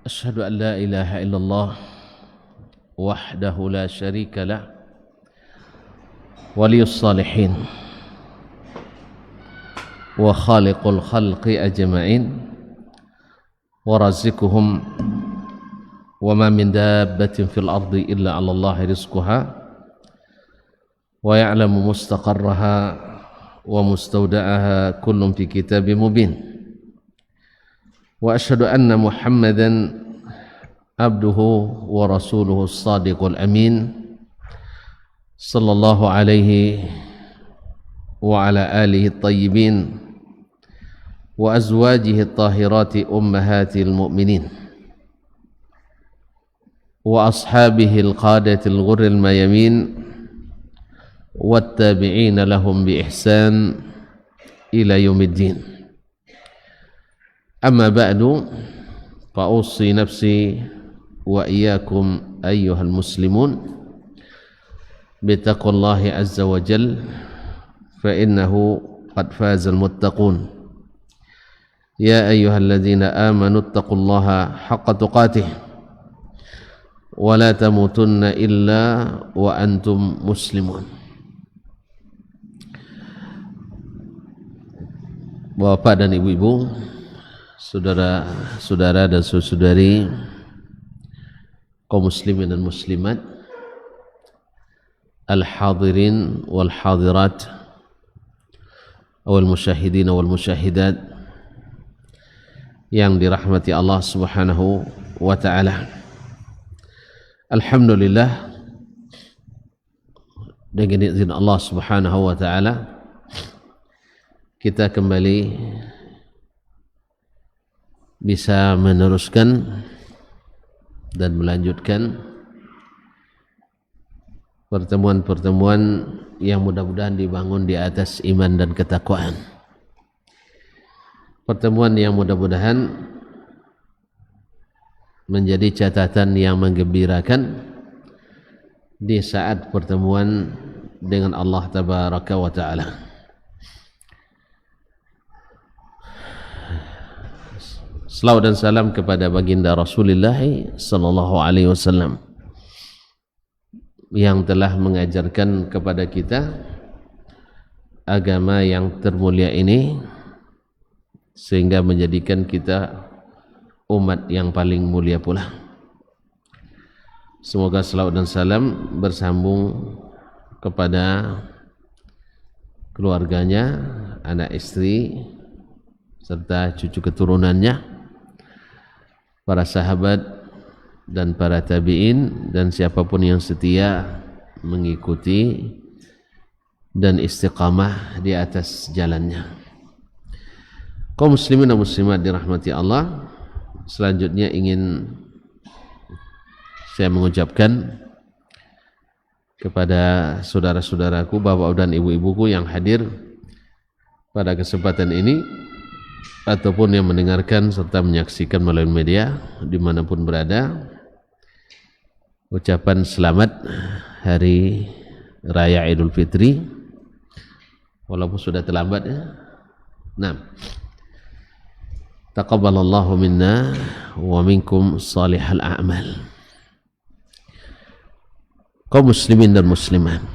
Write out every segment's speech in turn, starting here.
أشهد أن لا إله إلا الله وحده لا شريك له ولي الصالحين وخالق الخلق أجمعين ورازقهم وما من دابة في الأرض إلا على الله رزقها ويعلم مستقرها ومستودعها كل في كتاب مبين وأشهد أن محمدا عبده ورسوله الصادق الأمين صلى الله عليه وعلى آله الطيبين وأزواجه الطاهرات أمهات المؤمنين وأصحابه القادة الغر الميامين والتابعين لهم بإحسان إلى يوم الدين. أما بعد فأوصي نفسي وإياكم أيها المسلمون بتقوى الله عز وجل فإنه قد فاز المتقون. يا أيها الذين آمنوا اتقوا الله حق تقاته ولا تموتن إلا وأنتم مسلمون. Bapak dan ibu-ibu, saudara-saudara dan saudari kaum muslimin dan muslimat, al-hadirin wal hadirat wal musyahidin wal musyahidat yang dirahmati Allah Subhanahu wa taala. Alhamdulillah, dengan izin Allah Subhanahu wa taala kita kembali bisa meneruskan dan melanjutkan pertemuan-pertemuan yang mudah-mudahan dibangun di atas iman dan ketakwaan. Pertemuan yang mudah-mudahan menjadi catatan yang menggembirakan di saat pertemuan dengan Allah Tabaraka wa Ta'ala. Salawat dan salam kepada baginda Rasulullah sallallahu alaihi wasallam yang telah mengajarkan kepada kita agama yang termulia ini sehingga menjadikan kita umat yang paling mulia pula. Semoga salawat dan salam bersambung kepada keluarganya, anak istri serta cucu keturunannya, para sahabat dan para tabi'in dan siapapun yang setia mengikuti dan istiqamah di atas jalannya. Kaum muslimin dan muslimat dirahmati Allah, selanjutnya ingin saya mengucapkan kepada saudara-saudaraku, bapak dan ibu-ibuku yang hadir pada kesempatan ini ataupun yang mendengarkan serta menyaksikan melalui media dimanapun berada, ucapan selamat Hari Raya Idul Fitri walaupun sudah terlambat ya. Nah, taqabbalallahu minna wa minkum salihal a'mal. Kaum muslimin dan muslimat,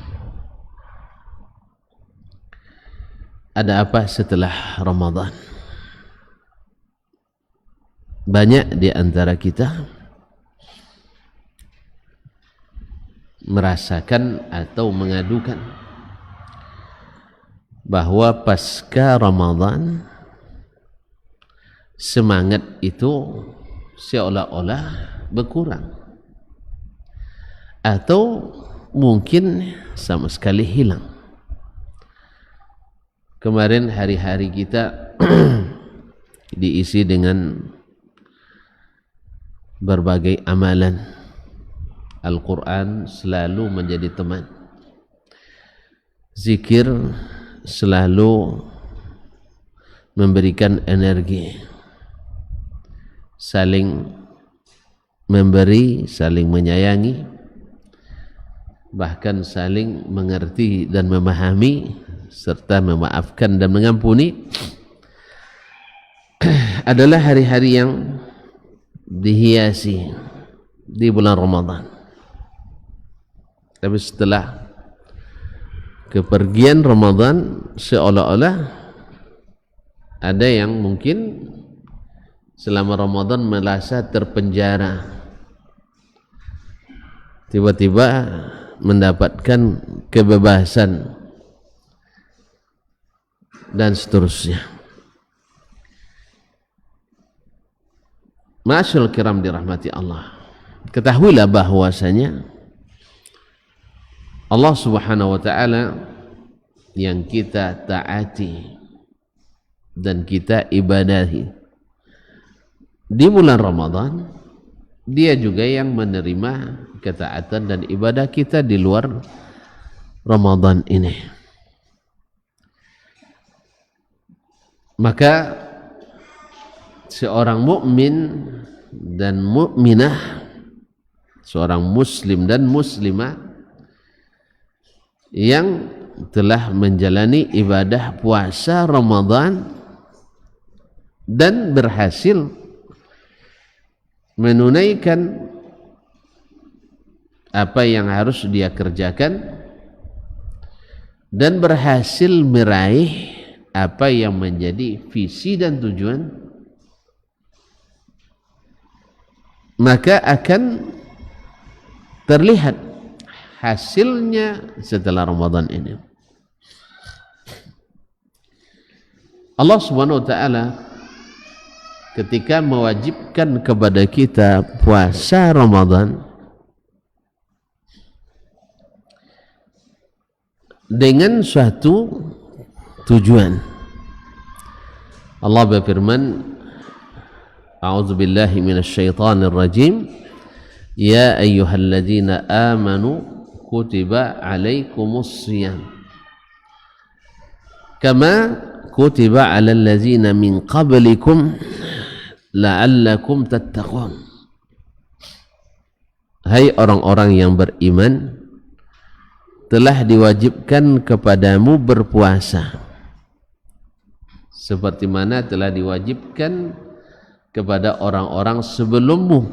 ada apa setelah Ramadan? Banyak di antara kita merasakan atau mengadukan bahwa pasca Ramadan semangat itu seolah-olah berkurang atau mungkin sama sekali hilang. Kemarin hari-hari kita diisi dengan berbagai amalan. Al-Quran selalu menjadi teman, zikir selalu memberikan energi, saling memberi, saling menyayangi, bahkan saling mengerti dan memahami serta memaafkan dan mengampuni adalah hari-hari yang dihiasi di bulan Ramadan. Tapi setelah kepergian Ramadan seolah-olah ada yang mungkin selama Ramadan merasa terpenjara, tiba-tiba mendapatkan kebebasan dan seterusnya. Ma'asyiral kiram dirahmati Allah, ketahuilah bahwasanya Allah Subhanahu wa taala yang kita taati dan kita ibadahi di bulan Ramadan, dia juga yang menerima ketaatan dan ibadah kita di luar Ramadan ini. Maka seorang mukmin dan mukminah, seorang muslim dan muslimah yang telah menjalani ibadah puasa Ramadan dan berhasil menunaikan apa yang harus dia kerjakan dan berhasil meraih apa yang menjadi visi dan tujuan, maka akan terlihat hasilnya setelah Ramadan ini. Allah Subhanahu wa taala ketika mewajibkan kepada kita puasa Ramadan dengan suatu tujuan. Allah berfirman, A'udzubillahi minasyaitonir rajim, ya ayyuhalladzina amanu kutiba alaikumus shiyam kama kutiba alal ladzina min qablikum la'allakum tattaqun. Hai orang-orang yang beriman, telah diwajibkan kepadamu berpuasa seperti mana telah diwajibkan kepada orang-orang sebelummu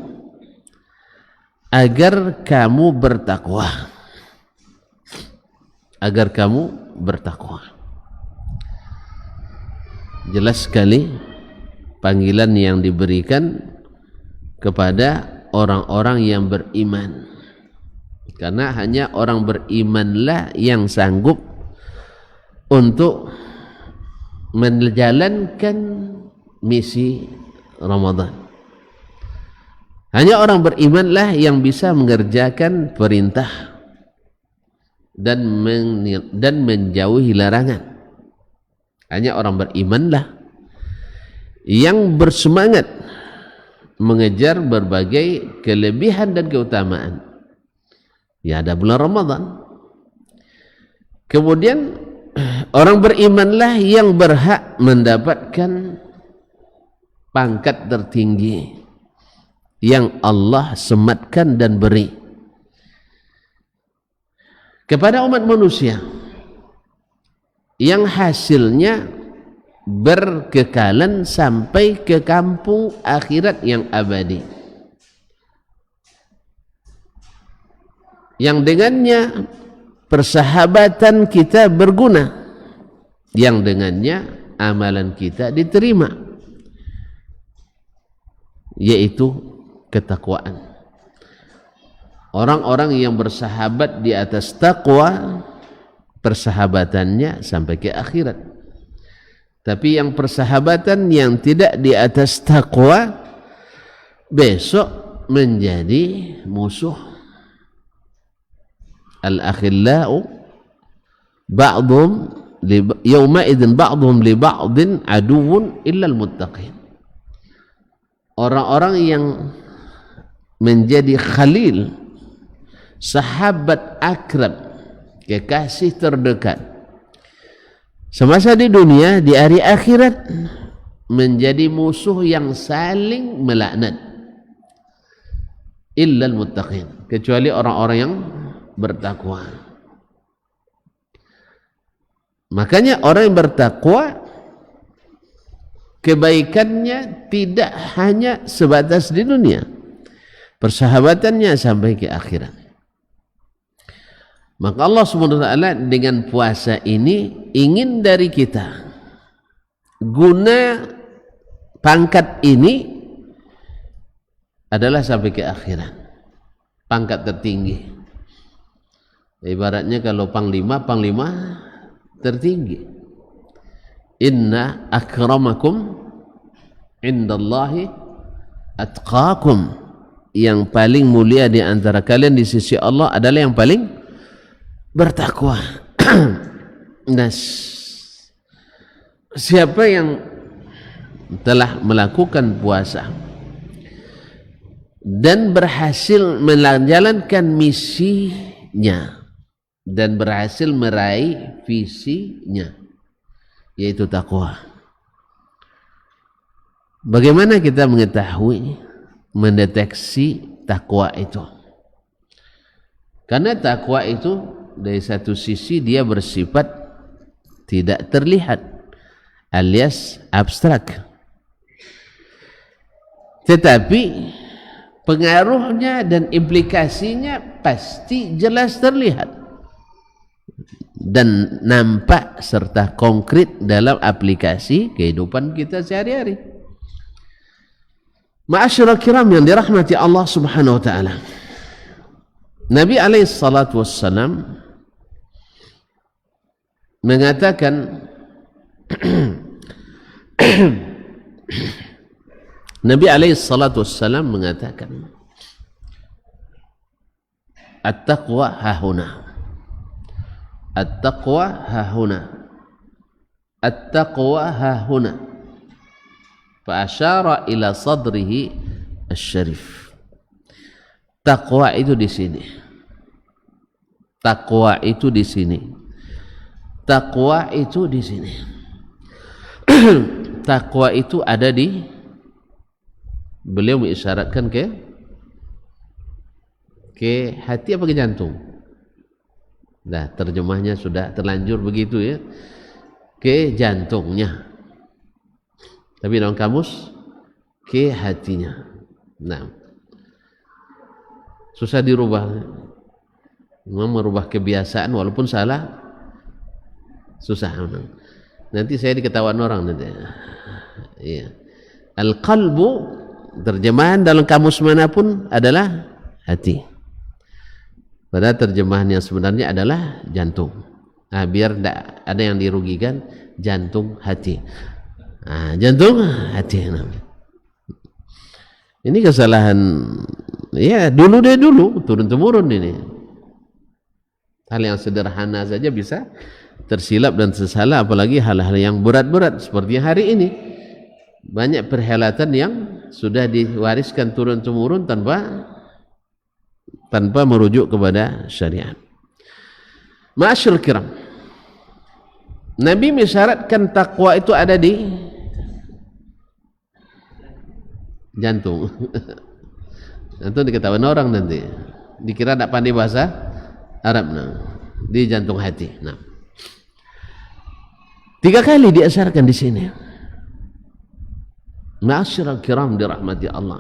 agar kamu bertakwa, agar kamu bertakwa. Jelas sekali panggilan yang diberikan kepada orang-orang yang beriman, karena hanya orang berimanlah yang sanggup untuk menjalankan misi Ramadan. Hanya orang berimanlah yang bisa mengerjakan perintah dan menjauhi larangan. Hanya orang berimanlah yang bersemangat mengejar berbagai kelebihan dan keutamaan. Ya, ada bulan Ramadan. Kemudian orang berimanlah yang berhak mendapatkan pangkat tertinggi yang Allah sematkan dan beri kepada umat manusia, yang hasilnya berkekalan sampai ke kampung akhirat yang abadi, yang dengannya persahabatan kita berguna, yang dengannya amalan kita diterima, yaitu ketakwaan. Orang-orang yang bersahabat di atas takwa, persahabatannya sampai ke akhirat. Tapi yang persahabatan yang tidak di atas takwa besok menjadi musuh. Al-akhillau ba'dhum yawma idzin ba'dhum li ba'din aduwwun illa al-muttaqin. Orang-orang yang menjadi khalil, sahabat akrab, kekasih terdekat semasa di dunia, di hari akhirat menjadi musuh yang saling melaknat. Illal muttaqin, kecuali orang-orang yang bertakwa. Makanya orang yang bertakwa kebaikannya tidak hanya sebatas di dunia, persahabatannya sampai ke akhirat. Maka Allah SWT dengan puasa ini ingin dari kita, guna pangkat ini adalah sampai ke akhirat, pangkat tertinggi. Ibaratnya kalau panglima tertinggi. Inna akramakum indallahi atqakum, yang paling mulia di antara kalian di sisi Allah adalah yang paling bertakwa. Nah, siapa yang telah melakukan puasa dan berhasil menjalankan misinya dan berhasil meraih visinya, yaitu takwa. Bagaimana kita mengetahui, mendeteksi takwa itu? Karena takwa itu dari satu sisi dia bersifat tidak terlihat alias abstrak, tetapi pengaruhnya dan implikasinya pasti jelas terlihat dan nampak serta konkret dalam aplikasi kehidupan kita sehari-hari. Ma'asyiral kiram yang dirahmati Allah Subhanahu wa taala, Nabi alaihi salatu wassalam mengatakan Nabi alaihi salatu wassalam mengatakan, at-taqwa hahuna, at-taqwa hahuna, at-taqwa hahuna, fa asyara ila sadrihi asy-syarif. Taqwa itu di sini, taqwa itu di sini, taqwa itu di sini. Taqwa itu ada di, beliau mengisyaratkan ke hati apa ke jantung? Nah, terjemahnya sudah terlanjur begitu ya, ke jantungnya. Tapi dalam kamus ke hatinya. Nah, susah dirubah. Memang merubah kebiasaan walaupun salah susah. Nanti saya diketahuan orang nanti. Iya. Al-qalbu, terjemahan dalam kamus manapun adalah hati. Padahal terjemahan yang sebenarnya adalah jantung. Nah, biar tidak ada yang dirugikan, jantung hati. Nah, jantung hati. Ini kesalahan ya dulu turun temurun ini. Hal yang sederhana saja bisa tersilap dan tersalah, apalagi hal-hal yang berat-berat seperti hari ini. Banyak perhelatan yang sudah diwariskan turun temurun tanpa merujuk kepada syariat. Ma'asyiral kiram, Nabi mensyaratkan takwa itu ada di jantung. Jantung diketahui orang nanti, dikira tak pandai bahasa Arab. Nah, di jantung hati. Nah, 3 kali diasarkan di sini. Ma'asyiral kiram dirahmati Allah.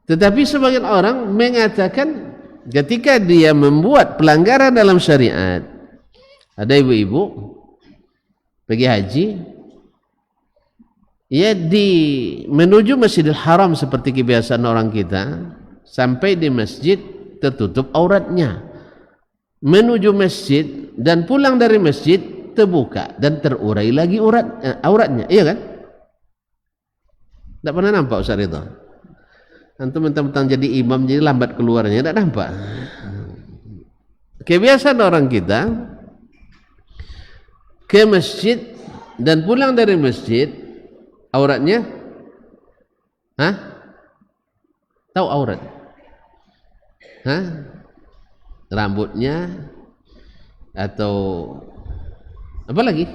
Tetapi sebagian orang mengatakan ketika dia membuat pelanggaran dalam syariat, ada ibu-ibu pergi haji, ya menuju Masjidil Haram seperti kebiasaan orang kita, sampai di masjid tertutup auratnya, menuju masjid dan pulang dari masjid terbuka dan terurai lagi auratnya, iya kan? Tak pernah nampak Ustaz itu? Antum mentang-mentang jadi imam jadi lambat keluarnya, tak nampak. Kebiasaan orang kita ke masjid dan pulang dari masjid auratnya, tahu aurat? Rambutnya atau apa lagi?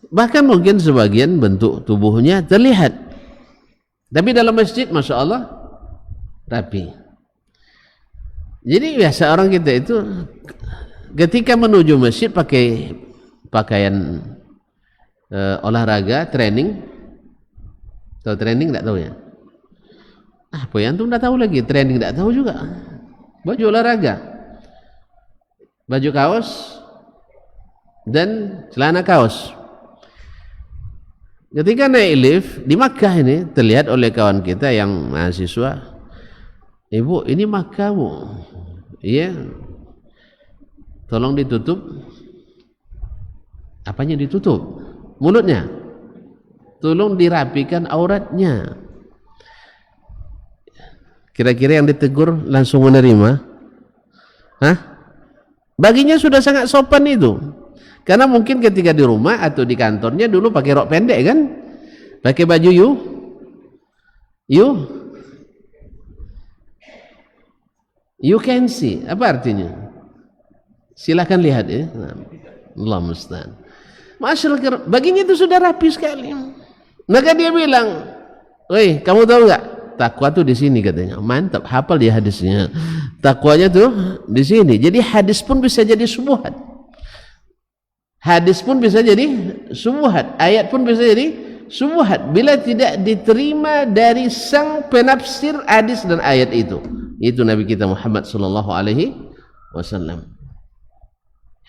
Bahkan mungkin sebagian bentuk tubuhnya terlihat. Tapi dalam masjid, Masya Allah, rapi. Jadi biasa orang kita itu ketika menuju masjid pakai pakaian olahraga, training. Tahu training enggak tahu ya? Apa yang antum enggak tahu lagi? Training enggak tahu juga. Baju olahraga, baju kaos dan celana kaos. Ketika naik lift di Makkah ini terlihat oleh kawan kita yang mahasiswa, ibu ini Makkah bu, iya, tolong ditutup. Apanya ditutup? Mulutnya. Tolong dirapikan auratnya. Kira-kira yang ditegur langsung menerima? Hah? Baginya sudah sangat sopan itu. Karena mungkin ketika di rumah atau di kantornya dulu pakai rok pendek kan, pakai baju you can see. Apa artinya? Silahkan lihat ya. Allah musta'an. Masyaallah, baginya itu sudah rapi sekali. Maka dia bilang, "Woi, kamu tahu nggak? Takwa tuh di sini," katanya. Mantap, hafal dia hadisnya. Takwanya tuh di sini. Jadi hadis pun bisa jadi syubhat. Hadis pun bisa jadi syubhat, ayat pun bisa jadi syubhat bila tidak diterima dari sang penafsir hadis dan ayat itu. Itu Nabi kita Muhammad sallallahu alaihi wasallam.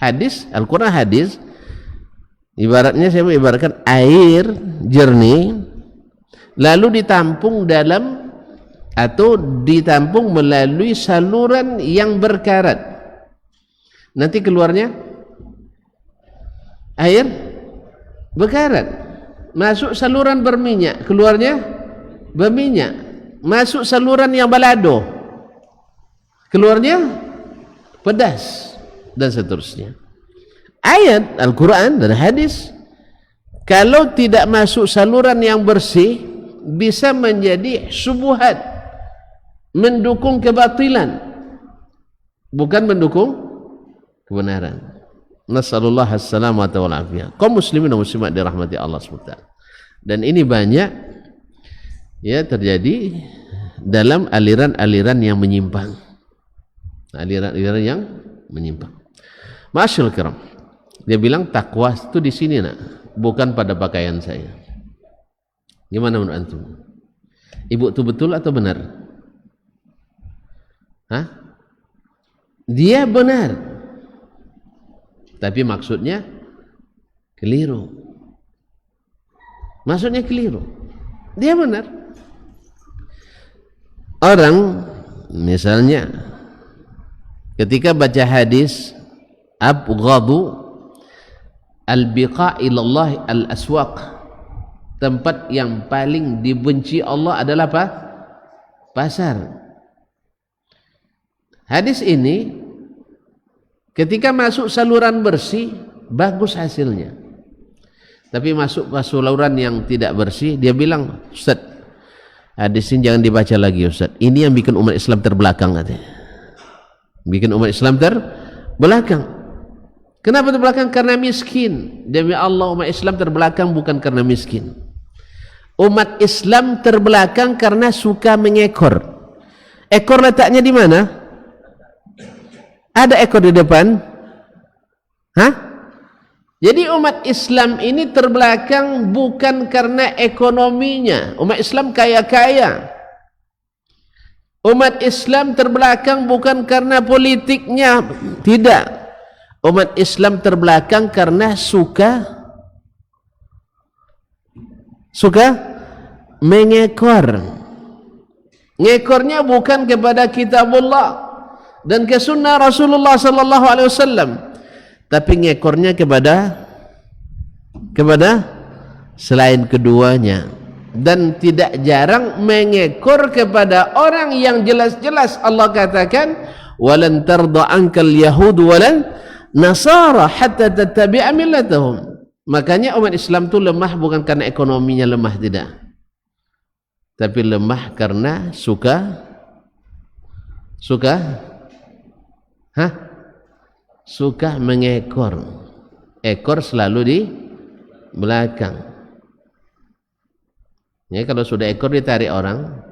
Hadis, Al-Qur'an hadis ibaratnya saya ibaratkan air jernih lalu ditampung dalam atau ditampung melalui saluran yang berkarat. Nanti keluarnya air berkarat, masuk saluran berminyak, keluarnya berminyak, masuk saluran yang balado, keluarnya pedas, dan seterusnya. Ayat Al-Quran dan hadis kalau tidak masuk saluran yang bersih bisa menjadi syubhat, mendukung kebatilan, bukan mendukung kebenaran. Nasallallahu as-salamata wal afiyah. Kaum muslimin dan muslimat dirahmati Allah SWT. Dan ini banyak ya terjadi dalam aliran-aliran yang menyimpang. Aliran-aliran yang menyimpang. Masyaallah kiram. Dia bilang takwa itu di sini nak, bukan pada pakaian saya. Gimana menurut antum? Ibu itu betul atau benar? Hah? Dia benar. Tapi maksudnya keliru. Maksudnya keliru. Dia benar. Orang misalnya ketika baca hadis abghadu al-biqa ilallah al-aswaq, tempat yang paling dibenci Allah adalah apa? Pasar. Hadis ini ketika masuk saluran bersih bagus hasilnya, tapi masuk ke saluran yang tidak bersih dia bilang, "Ustaz, hadis ini jangan dibaca lagi Ustaz, ini yang bikin umat Islam terbelakang," katanya. Bikin umat Islam terbelakang. Kenapa terbelakang? Karena miskin. Demi Allah umat Islam terbelakang bukan karena miskin. Umat Islam terbelakang karena suka mengekor. Ekor letaknya di mana? Ada ekor di depan? Hah? Jadi umat Islam ini terbelakang bukan karena ekonominya. Umat Islam kaya-kaya. Umat Islam terbelakang bukan karena politiknya. Tidak. Umat Islam terbelakang karena suka mengekor. Ngekornya bukan kepada kitabullah dan ke sunnah Rasulullah sallallahu alaihi wasallam, tapi ngekornya kepada selain keduanya. Dan tidak jarang mengekor kepada orang yang jelas-jelas Allah katakan walan tarda ankal yahud walan nasara hatta tattabi'a millatahum. Makanya umat Islam itu lemah bukan karena ekonominya lemah, tidak, tapi lemah karena suka mengekor. Ekor selalu di belakang. Ya, kalau sudah ekor ditarik orang,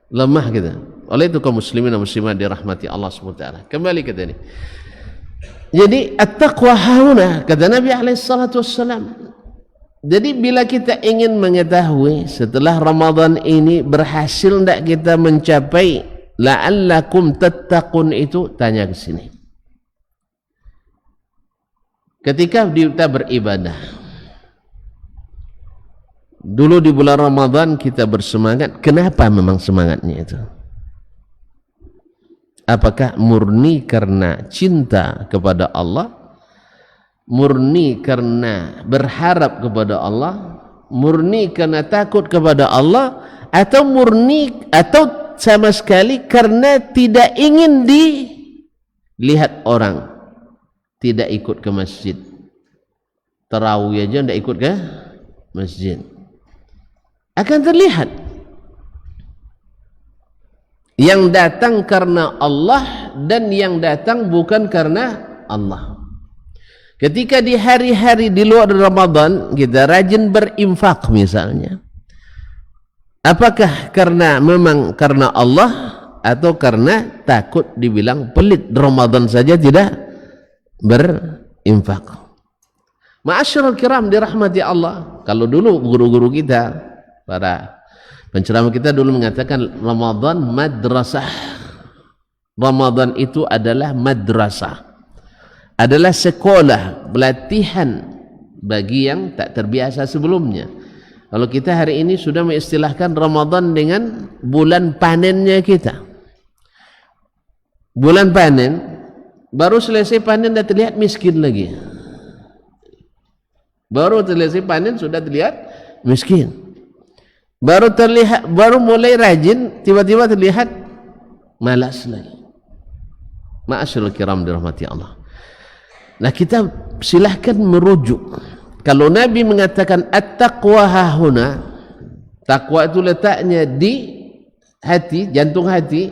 lemah gitu. Oleh itu kaum muslimin dan muslimat dirahmati Allah SWT. Kembali ke tadi. Jadi at-taqwa hauna, kata Nabi alaihi salatu wassalam, Jadi bila kita ingin mengetahui setelah Ramadan ini berhasil tidak kita mencapai la'allakum tattaqun itu, tanya ke sini. Ketika kita beribadah, dulu di bulan Ramadan kita bersemangat, kenapa memang semangatnya itu? Apakah murni karena cinta kepada Allah? Murni karena berharap kepada Allah, murni karena takut kepada Allah, atau murni atau sama sekali karena tidak ingin dilihat orang, tidak ikut ke masjid, tarawih aja tidak ikut ke masjid, akan terlihat yang datang karena Allah dan yang datang bukan karena Allah. Ketika di hari-hari di luar Ramadan kita rajin berinfak misalnya, apakah karena memang karena Allah atau karena takut dibilang pelit Ramadan saja tidak berinfak? Ma'asyiral kiram dirahmati Allah. Kalau dulu guru-guru kita, para penceramah kita dulu mengatakan Ramadan madrasah. Ramadan itu adalah madrasah, adalah sekolah, pelatihan bagi yang tak terbiasa sebelumnya. Kalau kita hari ini sudah mengistilahkan Ramadan dengan bulan panennya kita. Bulan panen, baru selesai panen dah terlihat miskin lagi. Baru selesai panen sudah terlihat miskin. Baru terlihat, baru mulai rajin, tiba-tiba terlihat malas lagi. Ma'asyiral kiram dirahmati Allah. Nah, kita silahkan merujuk. Kalau Nabi mengatakan at-taqwa hahuna, takwa itu letaknya di hati, jantung hati.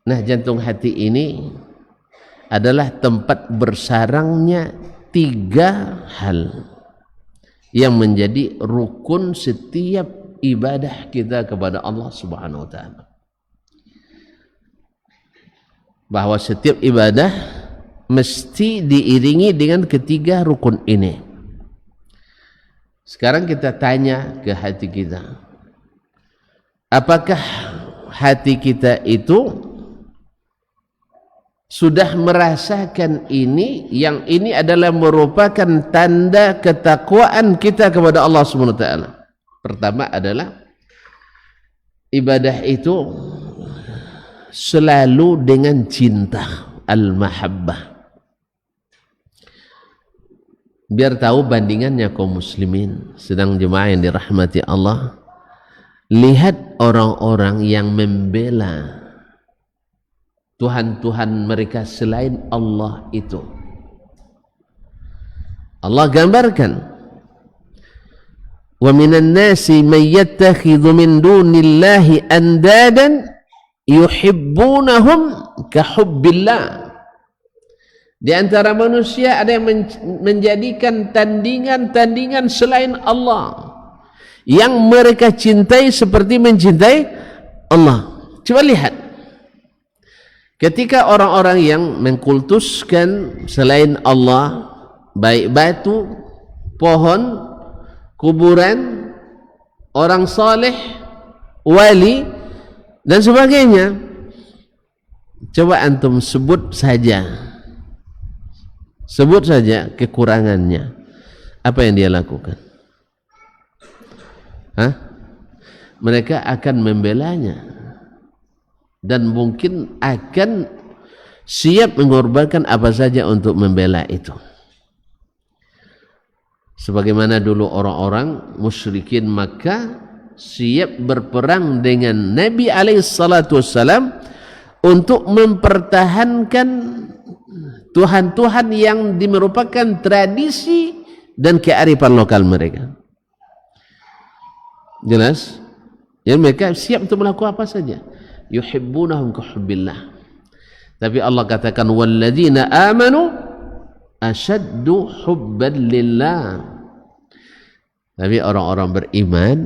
Nah, jantung hati ini adalah tempat bersarangnya 3 hal yang menjadi rukun setiap ibadah kita kepada Allah Subhanahu wa taala. Bahwa setiap ibadah mesti diiringi dengan 3 rukun ini. Sekarang kita tanya ke hati kita, apakah hati kita itu sudah merasakan ini? Yang ini adalah merupakan tanda ketakwaan kita kepada Allah Subhanahu wa taala. Pertama adalah ibadah itu selalu dengan cinta, al-mahabbah. Biar tahu bandingannya kaum muslimin, sedang jemaah yang dirahmati Allah, lihat orang-orang yang membela Tuhan-Tuhan mereka selain Allah itu. Allah gambarkan, wa minan nasi may yattakhidhu min dunillahi andadan yuhibbunahum ka hubbillah. Di antara manusia ada yang menjadikan tandingan-tandingan selain Allah yang mereka cintai seperti mencintai Allah. Coba lihat, ketika orang-orang yang mengkultuskan selain Allah, baik batu, pohon, kuburan, orang saleh, wali dan sebagainya, coba antum sebut saja kekurangannya. Apa yang dia lakukan? Mereka akan membelanya dan mungkin akan siap mengorbankan apa saja untuk membela itu. Sebagaimana dulu orang-orang musyrikin Makkah siap berperang dengan Nabi SAW untuk mempertahankan Tuhan-Tuhan yang merupakan tradisi dan kearifan lokal mereka. Jelas? Yang mereka siap untuk melakukan apa saja. Yuhibbunahum ka hubbillah. Tapi Allah katakan walladzina amanu asyaddu hubban lillah. Tapi orang-orang beriman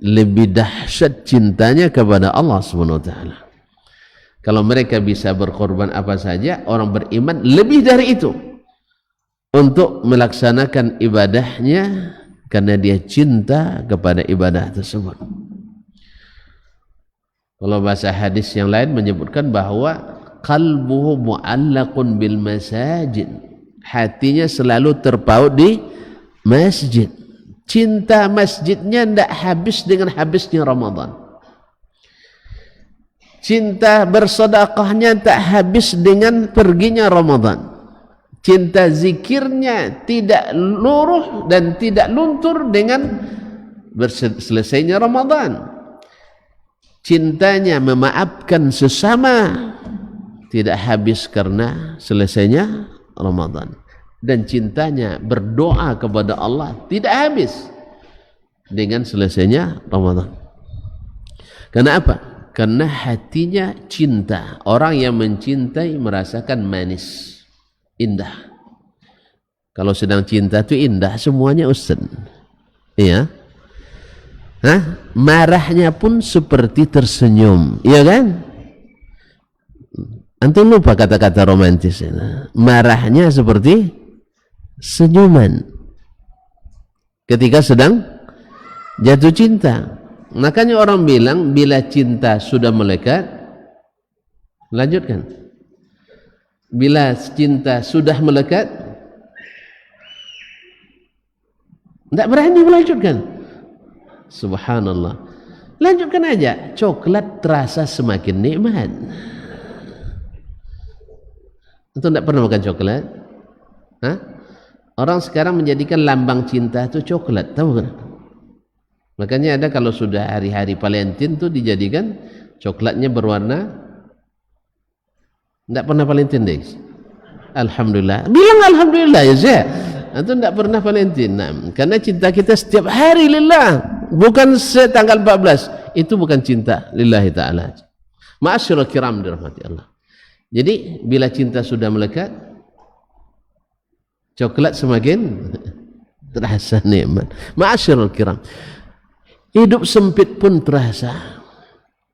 lebih dahsyat cintanya kepada Allah Subhanahu wa taala. Kalau mereka bisa berkorban apa saja, orang beriman lebih dari itu untuk melaksanakan ibadahnya karena dia cinta kepada ibadah tersebut. Kalau bahasa hadis yang lain menyebutkan bahwa qalbuhu mu'allaqun bil masajid, hatinya selalu terpaut di masjid. Cinta masjidnya tidak habis dengan habisnya Ramadan. Cinta bersedekahnya tak habis dengan perginya Ramadan. Cinta zikirnya tidak luruh dan tidak luntur dengan selesainya Ramadan. Cintanya memaafkan sesama tidak habis karena selesainya Ramadan. Dan cintanya berdoa kepada Allah tidak habis dengan selesainya Ramadan. Kenapa? Karena hatinya cinta. Orang yang mencintai merasakan manis, indah. Kalau sedang cinta itu indah semuanya, Ustaz. Iya. Marahnya pun seperti tersenyum, iya kan? Antum lupa kata-kata romantis. Marahnya seperti senyuman ketika sedang jatuh cinta. Makanya orang bilang bila cinta sudah melekat, lanjutkan. Bila cinta sudah melekat, tidak berani melanjutkan. Subhanallah. Lanjutkan aja. Coklat terasa semakin nikmat. Itu tidak pernah makan coklat? Orang sekarang menjadikan lambang cinta itu coklat, tahu kan? Makanya ada kalau sudah hari-hari Valentine tuh dijadikan coklatnya berwarna. Tidak pernah Valentine, deh. Alhamdulillah. Bilang alhamdulillah ya, Zah. Itu tidak pernah Valentine. Nah, karena cinta kita setiap hari lillah, bukan tanggal 14. Itu bukan cinta lillahi ta'ala. Ma'asyiral kiram dirahmati Allah. Jadi bila cinta sudah melekat, coklat semakin terasa nikmat. Ma'asyiral kiram. Hidup sempit pun terasa.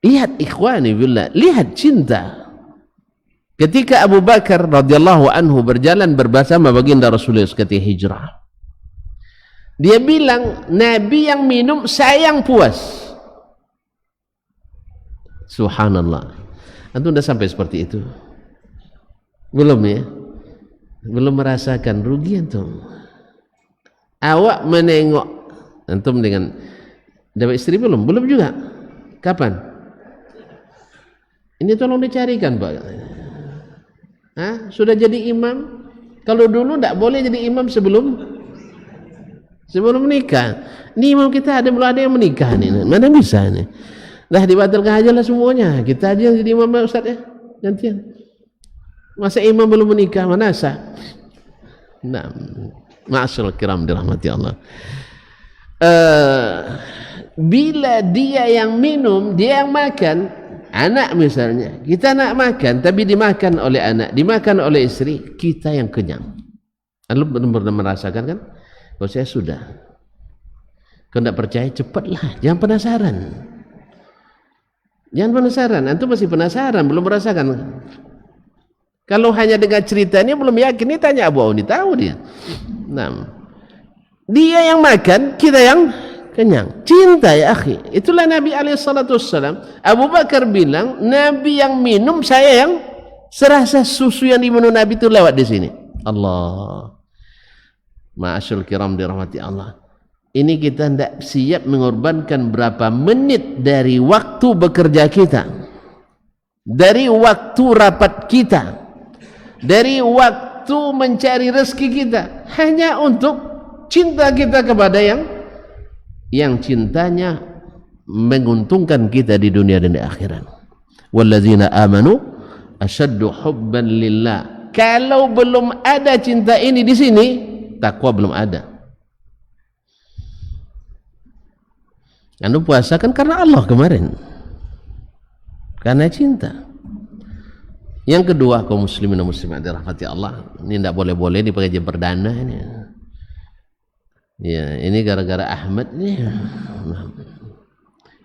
Lihat ikhwani billah, lihat cinta. Ketika Abu Bakar radhiyallahu anhu berjalan bersama baginda Rasulullah ketika hijrah, dia bilang, Nabi yang minum saya yang puas. Subhanallah. Antum sudah sampai seperti itu? Belum ya? Belum merasakan rugi antum. Awak menengok antum dengan dapat istri belum? Belum juga. Kapan? Ini tolong dicarikan, Pak. Sudah jadi imam? Kalau dulu tidak boleh jadi imam sebelum menikah. Ini imam kita belum ada yang menikah nih. Mana bisa nih? Dah dibatalkan aja lah semuanya. Kita aja yang jadi imam, Ustaz ya. Gantian. Masa imam belum menikah, mana sah? Nah, ma'asyiral kiram dirahmati Allah. Bila dia yang minum, dia yang makan. Anak misalnya, kita nak makan tapi dimakan oleh anak, dimakan oleh istri, kita yang kenyang. Anda benar-benar merasakan kan? Kalau saya sudah. Kalau tidak percaya cepatlah, jangan penasaran. Jangan penasaran, antum masih penasaran, belum merasakan. Kalau hanya dengan cerita ini belum yakin, ini tanya Abu Auni, tahu dia. Nah, dia yang makan, kita yang kenyang. Cinta ya akhi. Itulah Nabi SAW. Abu Bakar bilang, Nabi yang minum, saya yang serasa susu yang diminum Nabi itu lewat di sini. Allah. Ma'asyul kiram dirahmati Allah. Ini kita tidak siap mengorbankan berapa menit dari waktu bekerja kita, dari waktu rapat kita, dari waktu mencari rezeki kita, hanya untuk cinta kita kepada yang cintanya menguntungkan kita di dunia dan di akhirat. Walladzina amanu asyaddu hubban lillah. Kalau belum ada cinta ini di sini, takwa belum ada. Anda puasa kan karena Allah kemarin, karena cinta. Yang kedua, kaum muslimin dan muslimat dirahmati Allah, ini tidak boleh-boleh di pengajian perdana ini. Ya, ini gara-gara Ahmad nih.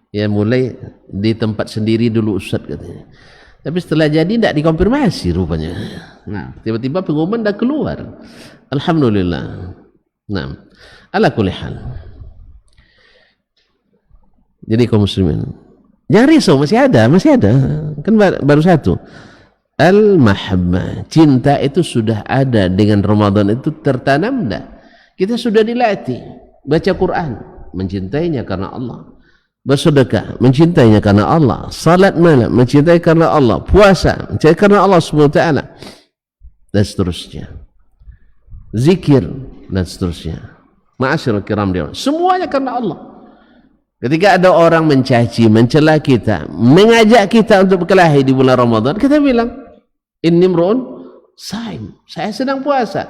Ya, mulai di tempat sendiri dulu Ustaz katanya. Tapi setelah jadi tidak dikonfirmasi rupanya. Nah, tiba-tiba pengumuman dah keluar. Alhamdulillah. Nah, ala kulli hal. Jadi kaum muslimin, jangan risau, masih ada. Kan baru satu. Al-mahabbah, cinta itu sudah ada dengan Ramadan itu tertanam dah. Kita sudah dilatih baca Quran, mencintainya karena Allah. Bersedekah, mencintainya karena Allah. Salat malam, mencintai karena Allah. Puasa, mencintai karena Allah SWT, dan seterusnya. Zikir, dan seterusnya. Ma'asyiral kiram, semuanya karena Allah. Ketika ada orang mencaci, mencela kita, mengajak kita untuk berkelahi di bulan Ramadan, kita bilang, inni mru'un saim, saya sedang puasa.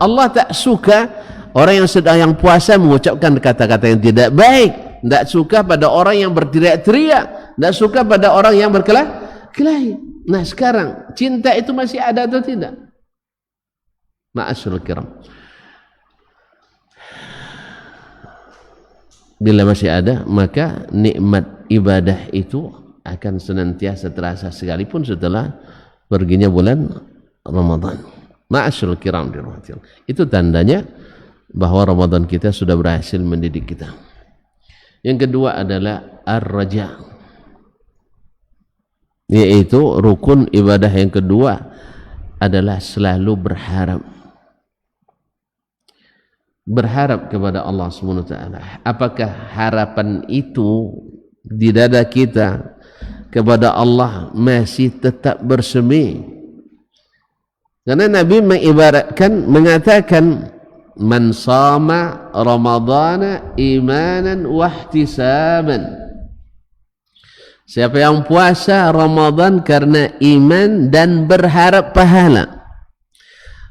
Allah tak suka orang yang sedang puasa mengucapkan kata-kata yang tidak baik. Tidak suka pada orang yang berteriak-teriak. Tidak suka pada orang yang berkelahi. Nah sekarang cinta itu masih ada atau tidak? Ma'asyiral kiram, bila masih ada, maka nikmat ibadah itu akan senantiasa terasa sekalipun setelah perginya bulan Ramadan. Ma'asyiral kiram, itu tandanya bahwa Ramadan kita sudah berhasil mendidik kita. Yang kedua adalah ar-raja, yaitu rukun ibadah yang kedua adalah selalu berharap kepada Allah SWT. Apakah harapan itu di dada kita kepada Allah masih tetap bersemi? Karena Nabi mengatakan, man sama Ramadana imanan wahtisaban, siapa yang puasa Ramadan karena iman dan berharap pahala.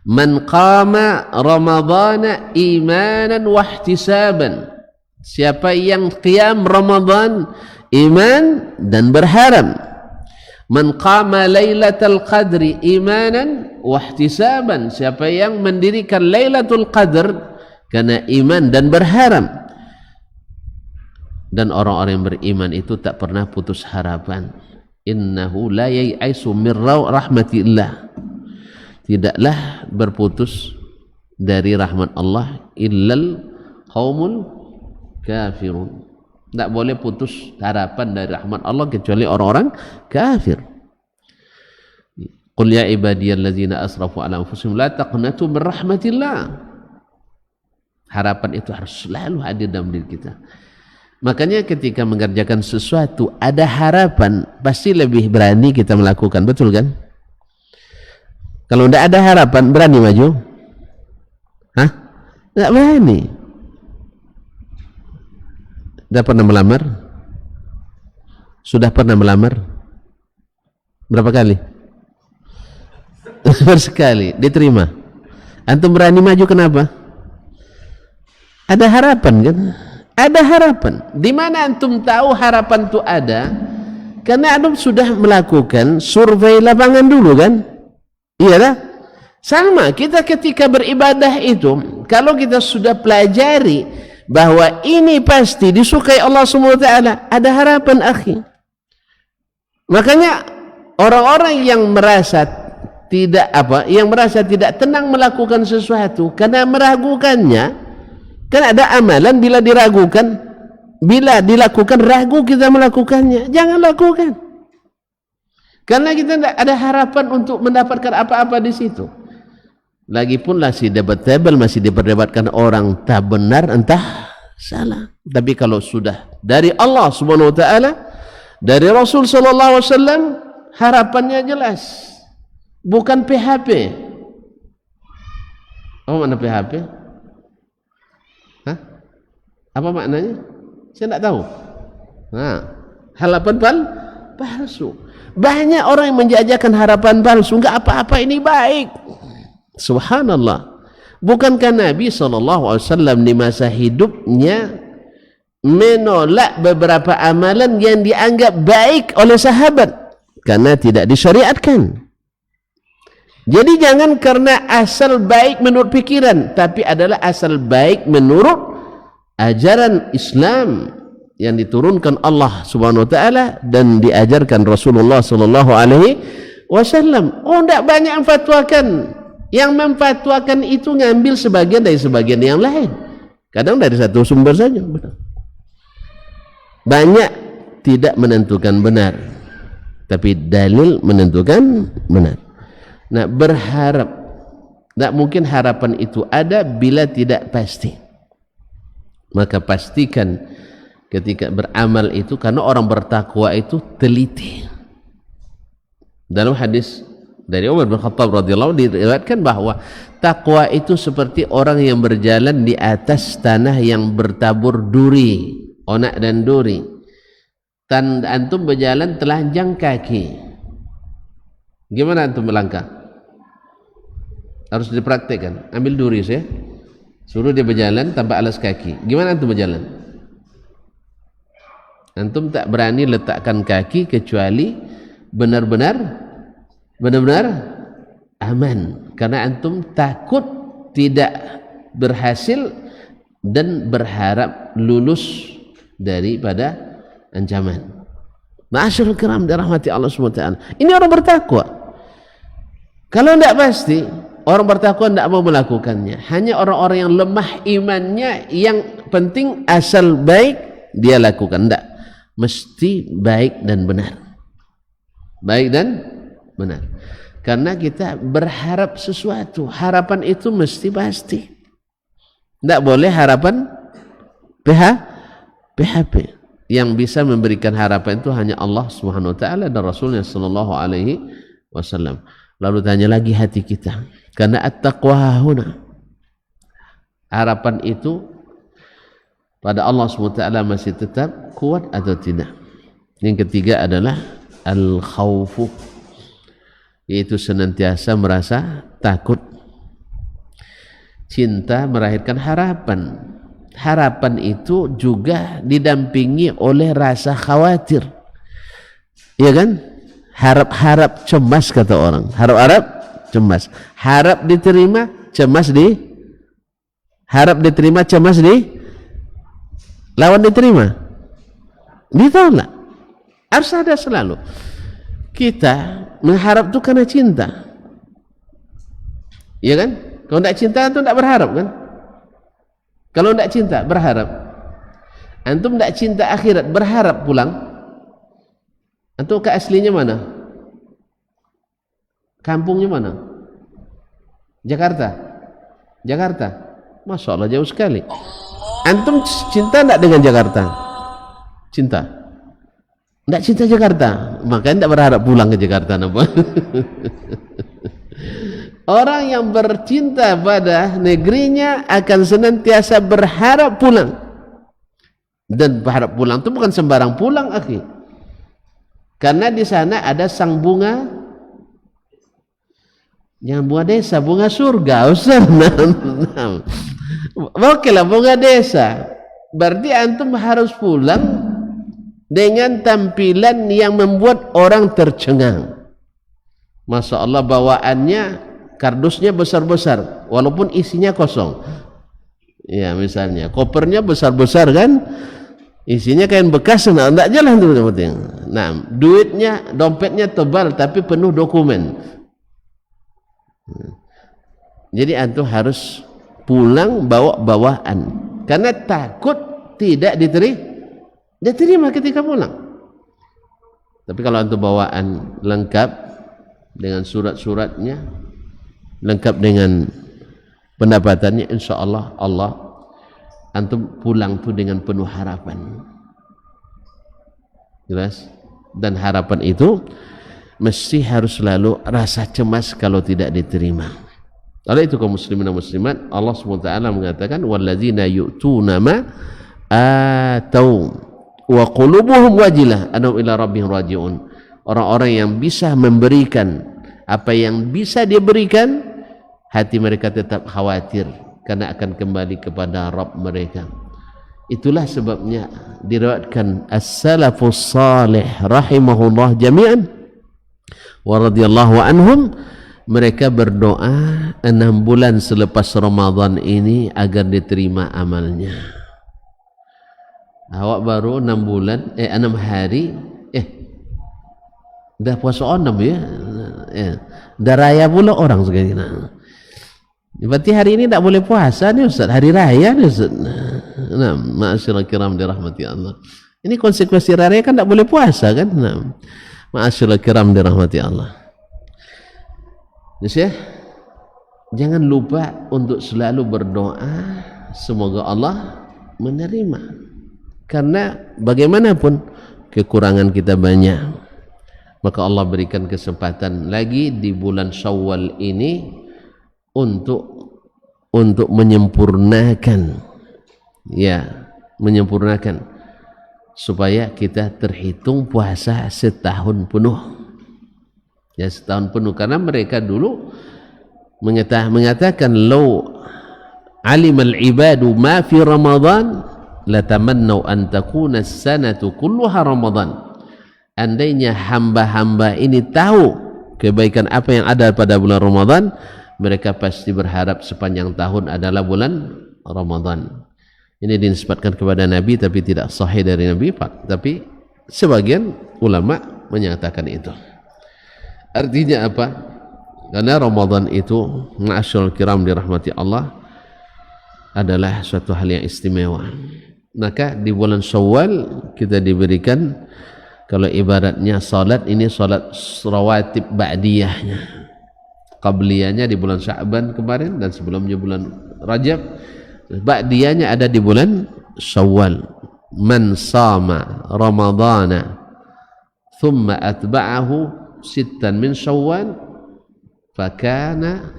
Man qama Ramadana imanan wahtisaban, siapa yang qiyam Ramadan iman dan berharap. Man qama lailatul qadri imanan wahtisaban, siapa yang mendirikan lailatul qadr karena iman dan berharap. Dan orang-orang yang beriman itu tak pernah putus harapan. Innahu la yai'aisu min rahmatillah, tidaklah berputus dari rahmat Allah illal qaumul kafirun. Tidak boleh putus harapan dari rahmat Allah kecuali orang-orang kafir. Qul ya ibadiyalladzina asrafu ala anfusihim la taqnatu min rahmatillah. Harapan itu harus selalu hadir dalam diri kita. Makanya ketika mengerjakan sesuatu ada harapan, pasti lebih berani kita melakukan, betul kan? Kalau tidak ada harapan, berani maju? Hah? Tidak berani. Sudah pernah melamar? Sudah pernah melamar? Berapa kali? Sekali. Diterima. Antum berani maju kenapa? Ada harapan kan? Ada harapan. Di mana antum tahu harapan itu ada? Karena antum sudah melakukan survei lapangan dulu kan? Iya lah. Sama kita ketika beribadah itu, kalau kita sudah pelajari bahwa ini pasti disukai Allah SWT, ada harapan akhi. Makanya orang-orang yang merasa tidak tenang melakukan sesuatu karena meragukannya, kan ada amalan bila diragukan, bila dilakukan ragu kita melakukannya, jangan lakukan. Karena kita tidak ada harapan untuk mendapatkan apa-apa di situ. Lagipun masih debatable, masih diperdebatkan orang, entah benar entah salah. Tapi kalau sudah dari Allah Subhanahu wa taala, dari Rasul sallallahu alaihi wasallam, harapannya jelas. Bukan PHP. Apa makna PHP? Hah? Apa maknanya? Saya tidak tahu. Nah, harapan palsu. Banyak orang yang menjajakan harapan palsu, enggak apa-apa ini baik. Subhanallah. Bukankah Nabi SAW di masa hidupnya menolak beberapa amalan yang dianggap baik oleh sahabat karena tidak disyariatkan? Jadi jangan karena asal baik menurut pikiran, tapi adalah asal baik menurut ajaran Islam, yang diturunkan Allah Subhanahu wa taala dan diajarkan Rasulullah sallallahu alaihi wasallam. Oh, tidak banyak yang fatwakan. Yang memfatwakan itu ngambil sebagian dari sebagian yang lain. Kadang dari satu sumber saja. Banyak tidak menentukan benar, tapi dalil menentukan benar. Nah, berharap, tidak mungkin harapan itu ada bila tidak pasti. Maka pastikan ketika beramal itu, karena orang bertakwa itu teliti. Dalam hadis dari Umar bin Khattab radhiyallahu anhu diriwayatkan bahwa takwa itu seperti orang yang berjalan di atas tanah yang bertabur duri, onak dan duri. Antum berjalan telanjang kaki. Gimana antum melangkah? Harus dipraktikkan. Ambil duri saya, suruh dia berjalan tanpa alas kaki. Gimana antum berjalan? Antum tak berani letakkan kaki kecuali benar-benar aman, karena antum takut tidak berhasil dan berharap lulus daripada ancaman. Ma'asyiral kiram dirahmati Allah SWT. Ini orang bertakwa. Kalau tidak pasti, orang bertakwa tidak mau melakukannya. Hanya orang-orang yang lemah imannya, yang penting asal baik dia lakukan. Tidak, mesti baik dan benar. Baik dan benar. Karena kita berharap sesuatu, harapan itu mesti pasti. Tidak boleh harapan PHP. Yang bisa memberikan harapan itu hanya Allah Subhanahu wa taala dan Rasulnya sallallahu alaihi wasallam. Lalu tanya lagi hati kita, karena at-taqwa huna. Harapan itu pada Allah Subhanahu wa taala masih tetap kuat atau tidak. Yang ketiga adalah al-khaufu, yaitu senantiasa merasa takut. Cinta melahirkan harapan. Harapan itu juga didampingi oleh rasa khawatir, ya kan? Harap-harap cemas, kata orang. Harap-harap cemas. Harap diterima, cemas harap diterima, cemas lawan diterima, ditolak. Harus ada selalu. Kita mengharap itu karena cinta, ya kan? Kalau tidak cinta itu tidak berharap kan? Kalau tidak cinta berharap. Antum tidak cinta akhirat berharap pulang. Antum ke aslinya mana? Kampungnya mana? Jakarta. Masya Allah, jauh sekali. Antum cinta tidak dengan Jakarta? Cinta. Tidak cinta Jakarta, makanya tidak berharap pulang ke Jakarta. Orang yang bercinta pada negerinya akan senantiasa berharap pulang. Dan berharap pulang itu bukan sembarang pulang, akhi. Karena di sana ada sang bunga, yang bunga desa, bunga surga. Oke lah, bunga desa. Berarti antum harus pulang dengan tampilan yang membuat orang tercengang. Masya Allah, bawaannya kardusnya besar-besar walaupun isinya kosong. Ya, misalnya kopernya besar-besar kan, isinya kain bekas, enggak jalan tuh penting. Nah, duitnya, dompetnya tebal tapi penuh dokumen. Jadi antum harus pulang bawa bawaan karena takut tidak diterima ketika pulang. Tapi kalau antum bawaan lengkap dengan surat-suratnya, lengkap dengan pendapatannya, insya Allah antum pulang tuh dengan penuh harapan. Jelas? Dan harapan itu mesti harus selalu rasa cemas kalau tidak diterima. Oleh itu kaum muslimin dan muslimat, Allah SWT mengatakan walladzina yu'tuna ma atau wa qulubuhum wajilah annahum ila rabbihim raji'un. Orang-orang yang bisa memberikan apa yang bisa diberikan, hati mereka tetap khawatir karena akan kembali kepada Rabb mereka. Itulah sebabnya diriwayatkan as-salafus salih rahimahullah jami'an wa radhiyallahu anhum, mereka berdoa 6 bulan selepas Ramadan ini agar diterima amalnya. Awak baru 6 bulan 6 hari dah puasa 6 ya. Dah raya pula orang sekarang. Berarti hari ini tak boleh puasa ni Ustaz, hari raya ni Ustaz. Nah, ma'asyiral kiram dirahmati Allah. Ini konsekuensi raya kan tak boleh puasa kan? Nah, ma'asyiral kiram dirahmati Allah. Ya, jangan lupa untuk selalu berdoa semoga Allah menerima. Karena bagaimanapun kekurangan kita banyak, maka Allah berikan kesempatan lagi di bulan Syawal ini untuk menyempurnakan, menyempurnakan supaya kita terhitung puasa setahun penuh, setahun penuh. Karena mereka dulu mengatakan law alimal ibadu ma fi Ramadan latamannau an takuna as-sanatu kulluha Ramadan. Andainya hamba-hamba ini tahu kebaikan apa yang ada pada bulan Ramadan, mereka pasti berharap sepanjang tahun adalah bulan Ramadan. Ini dinisbatkan kepada Nabi tapi tidak sahih dari Nabi Pak. Tapi sebagian ulama menyatakan itu. Artinya apa? Karena Ramadan itu, ma'asyiral kiram dirahmati Allah, adalah suatu hal yang istimewa. Maka di bulan Syawal kita diberikan, kalau ibaratnya salat ini salat rawatib ba'diyahnya. Qabliyahnya di bulan Sya'ban kemarin dan sebelumnya bulan Rajab. Ba'diyahnya ada di bulan Syawal. Man sama Ramadana thumma atba'ahu sittan min Syawal fakana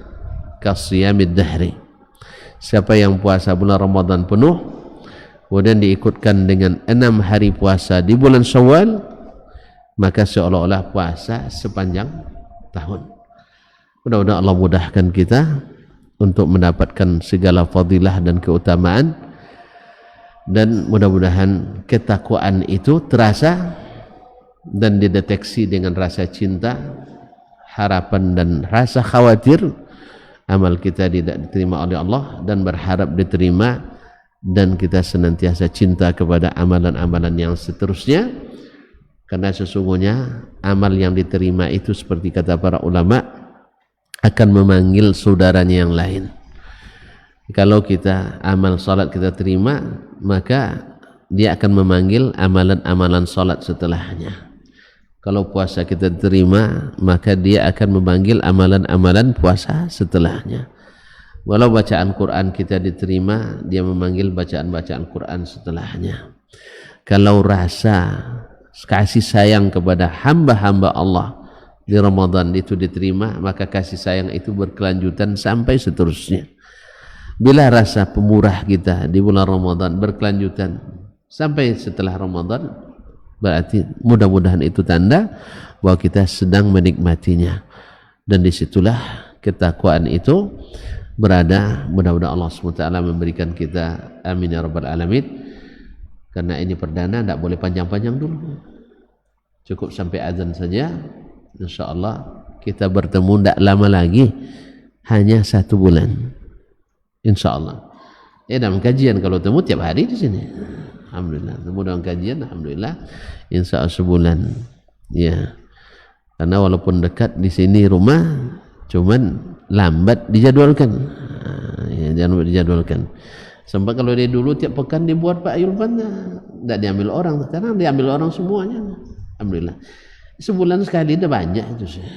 kasiyamid dahri. Siapa yang puasa bulan Ramadan penuh kemudian diikutkan dengan 6 hari puasa di bulan Syawal, maka seolah-olah puasa sepanjang tahun. Mudah-mudahan Allah mudahkan kita untuk mendapatkan segala fadilah dan keutamaan, dan mudah-mudahan ketakwaan itu terasa dan dideteksi dengan rasa cinta, harapan dan rasa khawatir amal kita tidak diterima oleh Allah dan berharap diterima, dan kita senantiasa cinta kepada amalan-amalan yang seterusnya, karena sesungguhnya amal yang diterima itu seperti kata para ulama akan memanggil saudaranya yang lain. Kalau kita amal salat kita terima, maka dia akan memanggil amalan-amalan salat setelahnya. Kalau puasa kita terima, maka dia akan memanggil amalan-amalan puasa setelahnya. Walau bacaan Quran kita diterima, dia memanggil bacaan-bacaan Quran setelahnya. Kalau rasa kasih sayang kepada hamba-hamba Allah di Ramadan itu diterima, maka kasih sayang itu berkelanjutan sampai seterusnya. Bila rasa pemurah kita di bulan Ramadan berkelanjutan sampai setelah Ramadan, berarti mudah-mudahan itu tanda bahwa kita sedang menikmatinya, dan disitulah ketakwaan itu berada. Mudah-mudahan Allah SWT memberikan kita, amin ya rabbal alamin. Karena ini perdana, tidak boleh panjang-panjang dulu, cukup sampai azan saja. InsyaAllah kita bertemu tidak lama lagi, hanya 1 bulan InsyaAllah. Dalam kajian kalau temu tiap hari di sini, alhamdulillah. Temu dalam kajian, alhamdulillah, InsyaAllah sebulan. Ya, karena walaupun dekat di sini rumah, cuman lambat dijadwalkan. Jangan dijadwalkan. Sampai kalau dia dulu tiap pekan dibuat Pak Yulpan, tidak diambil orang. Sekarang diambil orang semuanya. Alhamdulillah. Sebulan sekali dah banyak itu sih.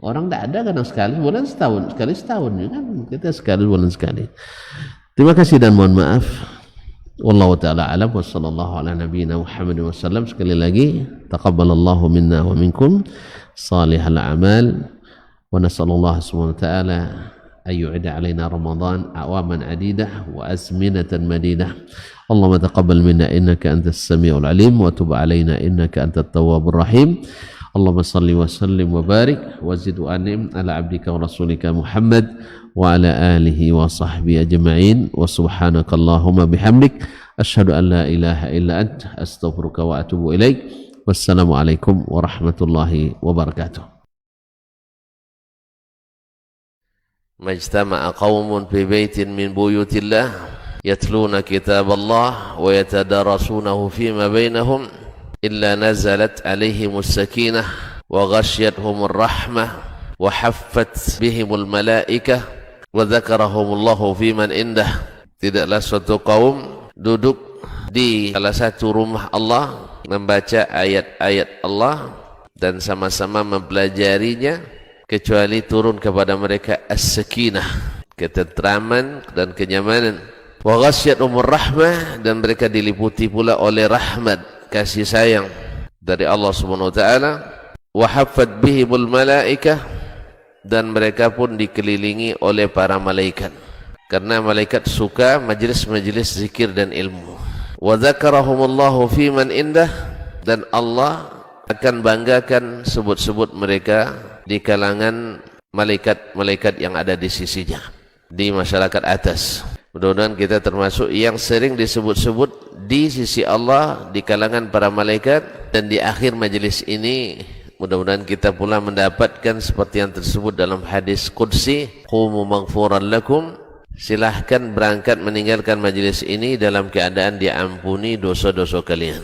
Orang tak ada kadang sekali, bulan setahun sekali, setahun kan kita sekali, bulan sekali. Terima kasih dan mohon maaf. Wallahu taala alam wa sallallahu ala nabiyyina Muhammad wasallam. Sekali lagi, taqabbalallahu minna wa minkum salihal a'mal, wa nasallallahu subhanahu wa ta'ala an yu'ida alaina Ramadan awaman adidah wa azminatan madidah. Allahumma taqabbal minna innaka antas samiul alim wa tub alaina innaka antat tawwabur rahim. Allahumma salli wa sallim wa barik wa zid wa anim ala abdika wa rasulika Muhammad wa ala alihi wa sahbihi ajma'in. Wa subhanaka Allahumma bihamdik asyhadu an la ilaha illa anta astaghfiruka wa atubu ilaik. Wassalamu alaikum warahmatullahi wabarakatuh. Majtama'a qaumun fi baitin min buyutillah yatluna kitaballah wa yatadarasunahu fima bainahum illa nazalat alaihimus sakinah wa ghashiyatuhumur rahmah wa haffat bihimul malaikah wa dzakarahumullahu fiman indah. Tidaklah suatu kaum duduk di salah satu rumah Allah membaca ayat-ayat Allah dan sama-sama mempelajarinya kecuali turun kepada mereka as-sakinah, ketentraman dan kenyamanan. Wa ghasyiyatuhumur rahmah, dan mereka diliputi pula oleh rahmat, kasih sayang dari Allah Subhanahu wa taala. Wa haffat bihimul malaikah, dan mereka pun dikelilingi oleh para malaikat, karena malaikat suka majlis-majlis zikir dan ilmu. Wa dzakarahumullahu fiman indah, dan Allah akan banggakan sebut-sebut mereka di kalangan malaikat-malaikat yang ada di sisinya, di masyarakat atas. Mudah-mudahan kita termasuk yang sering disebut-sebut di sisi Allah di kalangan para malaikat, dan di akhir majlis ini mudah-mudahan kita pula mendapatkan seperti yang tersebut dalam hadis qudsi, qumu maghfuran lakum, silahkan berangkat meninggalkan majlis ini dalam keadaan diampuni dosa-dosa kalian.